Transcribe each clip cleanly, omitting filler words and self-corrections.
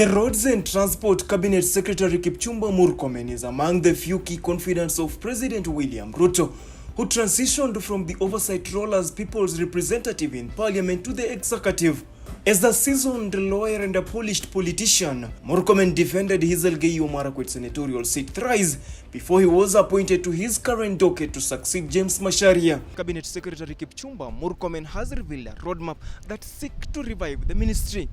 The Roads and Transport Cabinet Secretary Kipchumba Murkomen is among the few key confidants of President William Ruto, who transitioned from the oversight role as People's Representative in Parliament to the executive. As a seasoned lawyer and a polished politician, Murkomen defended his Elgeyo Marakwet senatorial seat thrice before he was appointed to his current docket to succeed James Macharia. Cabinet Secretary Kipchumba Murkomen has revealed a roadmap that seeks to revive the ministry.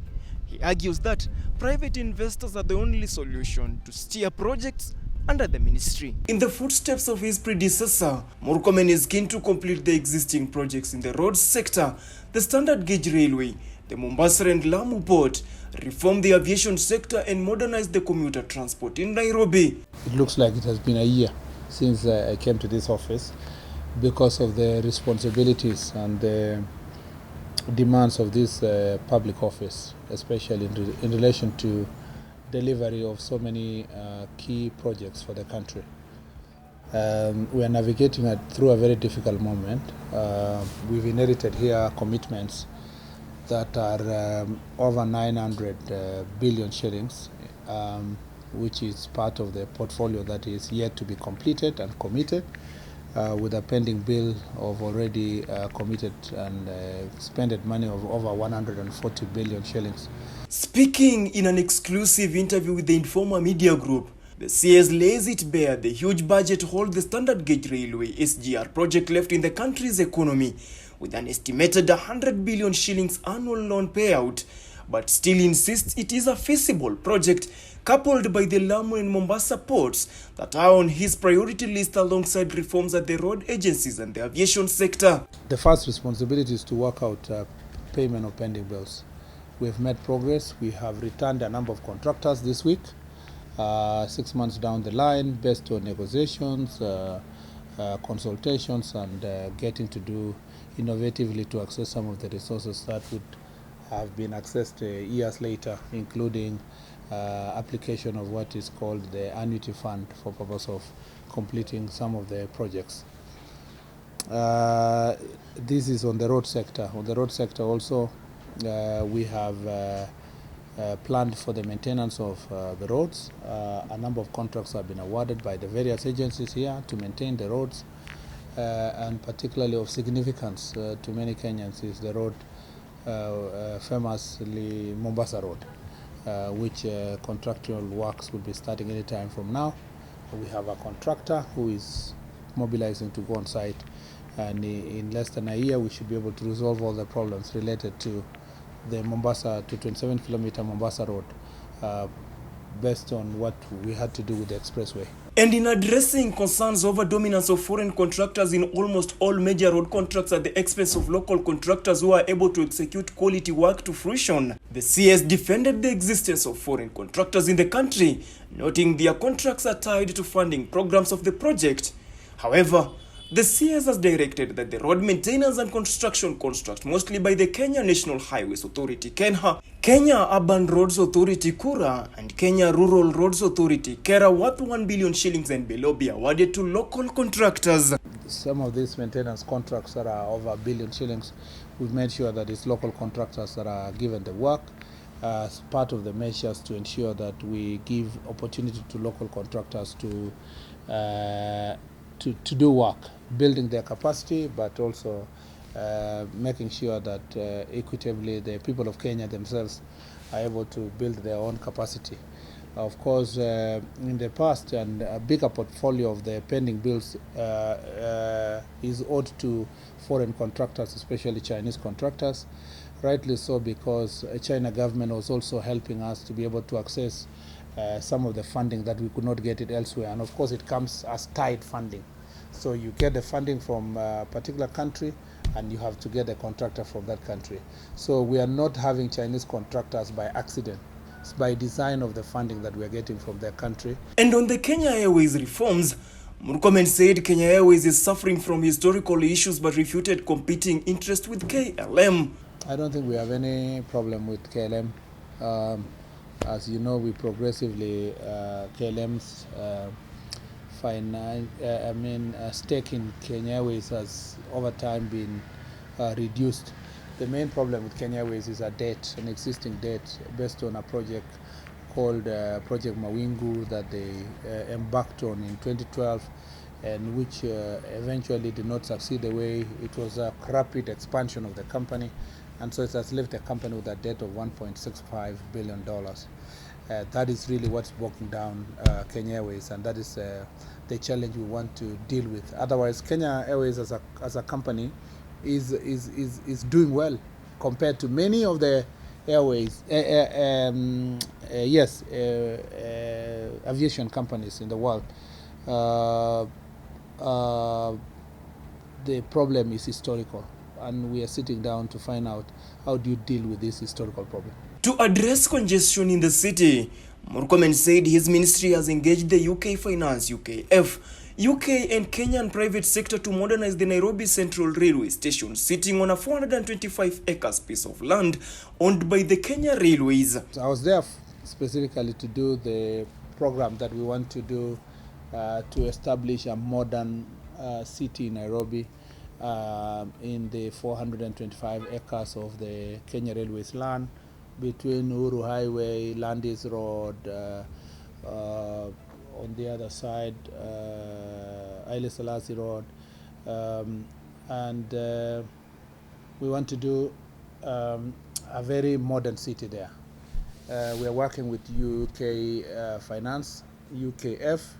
He argues that private investors are the only solution to steer projects under the ministry. In the footsteps of his predecessor, Murkomen is keen to complete the existing projects in the roads sector, the standard gauge railway, the Mombasa and Lamu port, reform the aviation sector and modernize the commuter transport in Nairobi. It looks like it has been a year since I came to this office because of the responsibilities and the demands of this public office, especially in relation to delivery of so many key projects for the country. We are navigating through a very difficult moment. We've inherited here commitments that are over 900 billion shillings, which is part of the portfolio that is yet to be completed and committed, with a pending bill of already committed and spent money of over 140 billion shillings. Speaking in an exclusive interview with the Informa Media Group, the CS lays it bare the huge budget hole the standard gauge railway SGR project left in the country's economy, with an estimated 100 billion shillings annual loan payout, but still insists it is a feasible project, coupled by the Lamu and Mombasa ports that are on his priority list alongside reforms at the road agencies and the aviation sector. The first responsibility is to work out payment of pending bills. We have made progress. We have returned a number of contractors this week, 6 months down the line, based on negotiations, consultations, and getting to do innovatively to access some of the resources that would have been accessed years later, including application of what is called the annuity fund for purpose of completing some of the projects. This is on the road sector. On the road sector also, we have planned for the maintenance of the roads. A number of contracts have been awarded by the various agencies here to maintain the roads, and particularly of significance to many Kenyans is the road, famously Mombasa Road, which contractual works will be starting any time from now. We have a contractor who is mobilizing to go on site, and in less than a year we should be able to resolve all the problems related to the Mombasa to 27-kilometer Mombasa Road, based on what we had to do with the expressway. And in addressing concerns over dominance of foreign contractors in almost all major road contracts at the expense of local contractors who are able to execute quality work to fruition, the CS defended the existence of foreign contractors in the country, noting their contracts are tied to funding programs of the project. However, the CS has directed that the road maintenance and construction construct mostly by the Kenya National Highways Authority (KENHA), Kenya Urban Roads Authority (KURA), and Kenya Rural Roads Authority (KERA) worth 1 billion shillings and below be awarded to local contractors. Some of these maintenance contracts that are over 1 billion shillings, we've made sure that it's local contractors that are given the work as part of the measures to ensure that we give opportunity to local contractors to do work, building their capacity, but also making sure that equitably the people of Kenya themselves are able to build their own capacity. Of course, in the past, and a bigger portfolio of the pending bills is owed to foreign contractors, especially Chinese contractors. Rightly so, because China government was also helping us to be able to access some of the funding that we could not get it elsewhere. And of course it comes as tied funding. So you get the funding from a particular country and you have to get a contractor from that country. So we are not having Chinese contractors by accident. It's by design of the funding that we are getting from their country. And on the Kenya Airways reforms, Murkomen said Kenya Airways is suffering from historical issues but refuted competing interest with KLM. I don't think we have any problem with KLM. As you know, we progressively, KLM's stake in Kenya Airways has over time been reduced. The main problem with Kenya Airways is a debt, an existing debt based on a project called Project Mawingu that they embarked on in 2012, and which eventually did not succeed the way it was a rapid expansion of the company, and so it has left the company with a debt of $1.65 billion. That is really what's broken down Kenya Airways, and that is the challenge we want to deal with. Otherwise, Kenya Airways as a company is doing well compared to many of the airways, aviation companies in the world. The problem is historical, and we are sitting down to find out how do you deal with this historical problem. To address congestion in the city, Murkomen said his ministry has engaged the UK Finance (UKF), UK and Kenyan private sector to modernize the Nairobi Central Railway Station, sitting on a 425 acres piece of land owned by the Kenya Railways. I was there specifically to do the program that we want to do to establish a modern city in Nairobi in the 425 acres of the Kenya Railways land, between Uhuru Highway, Landis Road, on the other side, Haile Selassie Road, and we want to do a very modern city there. We are working with UK Finance, UKF,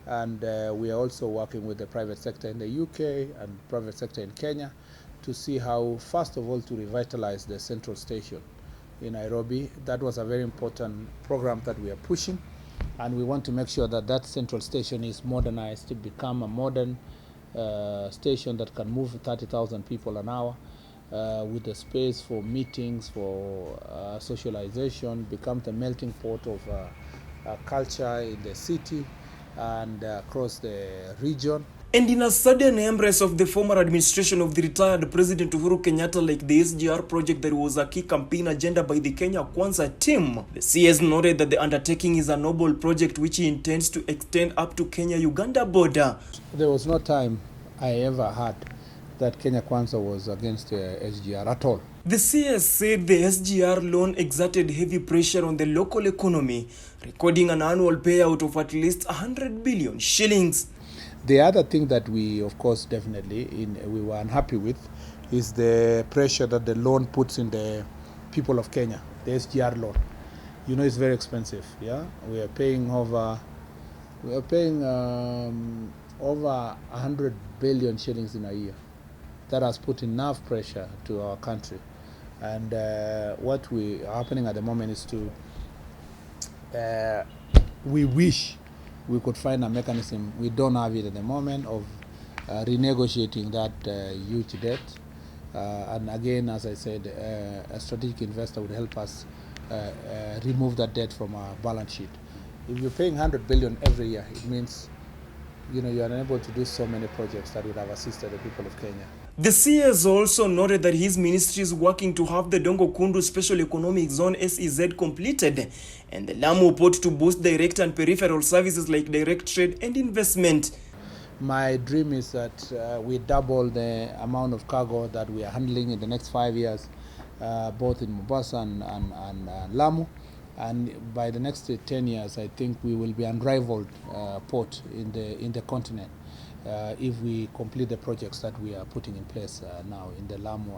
and we are also working with the private sector in the UK and private sector in Kenya to see how, first of all, to revitalize the central station in Nairobi. That was a very important program that we are pushing, and we want to make sure that that central station is modernized to become a modern station that can move 30,000 people an hour with the space for meetings, for socialization, become the melting pot of culture in the city and across the region. And in a sudden embrace of the former administration of the retired President Uhuru Kenyatta, like the SGR project that was a key campaign agenda by the Kenya Kwanza team, the CS noted that the undertaking is a noble project which he intends to extend up to Kenya-Uganda border. There was no time I ever heard that Kenya Kwanza was against SGR at all. The CS said the SGR loan exerted heavy pressure on the local economy, recording an annual payout of at least 100 billion shillings. The other thing that we, of course, definitely we were unhappy with is the pressure that the loan puts in the people of Kenya, the SGR loan. You know, it's very expensive. Yeah, we are paying over 100 billion shillings in a year. That has put enough pressure to our country, and what we happening at the moment is to we wish we could find a mechanism, we don't have it at the moment, of renegotiating that huge debt. And again, as I said, a strategic investor would help us remove that debt from our balance sheet. If you're paying 100 billion every year, it means you are unable to do so many projects that would have assisted the people of Kenya. The CS also noted that his ministry is working to have the Dongo Kundu Special Economic Zone SEZ completed and the Lamu port to boost direct and peripheral services like direct trade and investment. My dream is that we double the amount of cargo that we are handling in the next 5 years, both in Mombasa and Lamu. And by the next 10 years, I think we will be unrivaled port in the continent if we complete the projects that we are putting in place now in the Lamu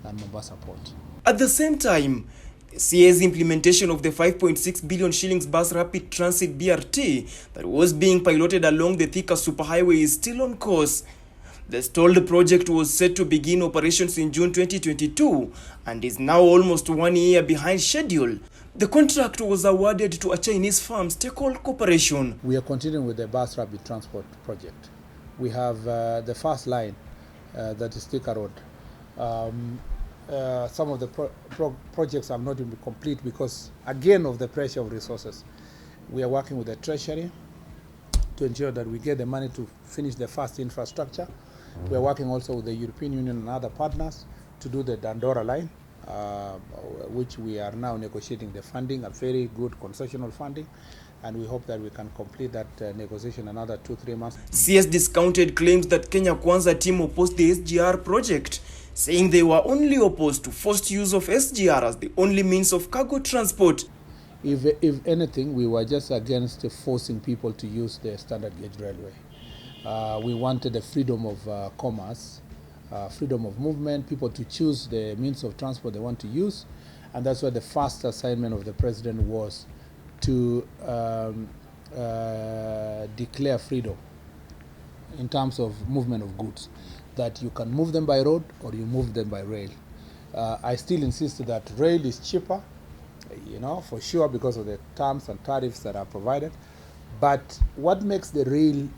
and Mombasa port. At the same time, the CA's implementation of the 5.6 billion shillings bus rapid transit BRT that was being piloted along the Thika superhighway is still on course. The stalled project was set to begin operations in June 2022 and is now almost 1 year behind schedule. The contract was awarded to a Chinese firm, Stakehold Corporation. We are continuing with the bus rapid transport project. We have the first line, that is Thika Road. Some of the projects have not been complete because, again, of the pressure of resources. We are working with the Treasury to ensure that we get the money to finish the first infrastructure. We are working also with the European Union and other partners to do the Dandora line, which we are now negotiating the funding, a very good concessional funding, and we hope that we can complete that negotiation another 2-3 months. CS discounted claims that Kenya Kwanza team opposed the SGR project, saying they were only opposed to forced use of SGR as the only means of cargo transport. If anything, we were just against forcing people to use the standard gauge railway. We wanted the freedom of commerce, freedom of movement, people to choose the means of transport they want to use. And that's why the first assignment of the president was to declare freedom in terms of movement of goods, that you can move them by road or you move them by rail. I still insist that rail is cheaper, for sure, because of the terms and tariffs that are provided. But what makes the rail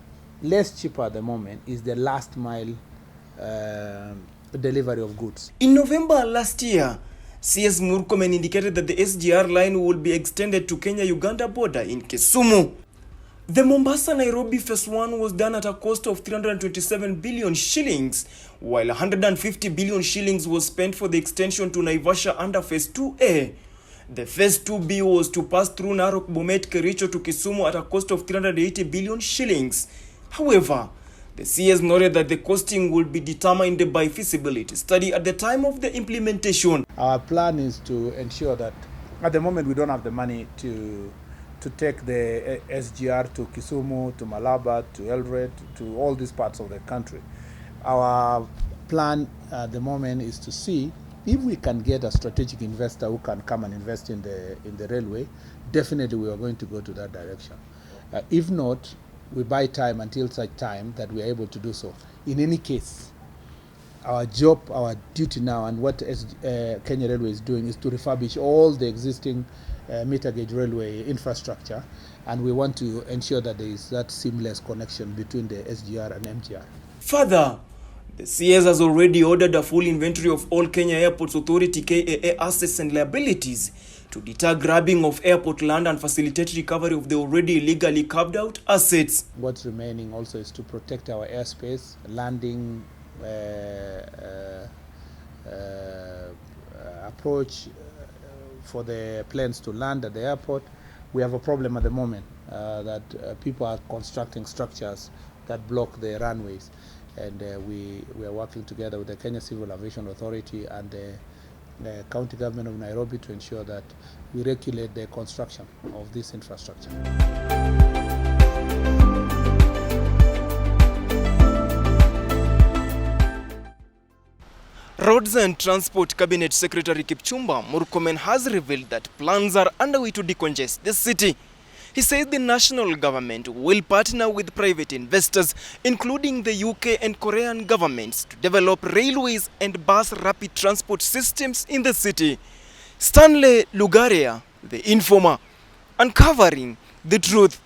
less cheaper at the moment is the last mile delivery of goods. In November last year, CS Murkomen indicated that the SGR line will be extended to Kenya-Uganda border in Kisumu. The Mombasa-Nairobi Phase 1 was done at a cost of 327 billion shillings, while 150 billion shillings was spent for the extension to Naivasha under Phase 2A. The Phase 2B was to pass through Narok, Bomet, Kericho to Kisumu at a cost of 380 billion shillings. However, the CS noted that the costing will be determined by feasibility study at the time of the implementation. Our plan is to ensure that at the moment we don't have the money to take the SGR to Kisumu, to Malaba, to Eldoret, to all these parts of the country. Our plan at the moment is to see if we can get a strategic investor who can come and invest in the railway. Definitely we are going to go to that direction. If not, we buy time until such time that we are able to do so. In any case, our job, our duty now, and what Kenya Railway is doing is to refurbish all the existing meter gauge railway infrastructure, and we want to ensure that there is that seamless connection between the SGR and MGR. Further, the CS has already ordered a full inventory of all Kenya Airports Authority KAA assets and liabilities to deter grabbing of airport land and facilitate recovery of the already illegally carved out assets. What's remaining also is to protect our airspace, landing approach for the planes to land at the airport. We have a problem at the moment that people are constructing structures that block the runways, and we are working together with the Kenya Civil Aviation Authority and the county government of Nairobi to ensure that we regulate the construction of this infrastructure. Roads and Transport Cabinet Secretary Kipchumba Murkomen has revealed that plans are underway to decongest the city. He said the national government will partner with private investors, including the UK and Korean governments, to develop railways and bus rapid transport systems in the city. Stanley Lugaria, the informer, uncovering the truth.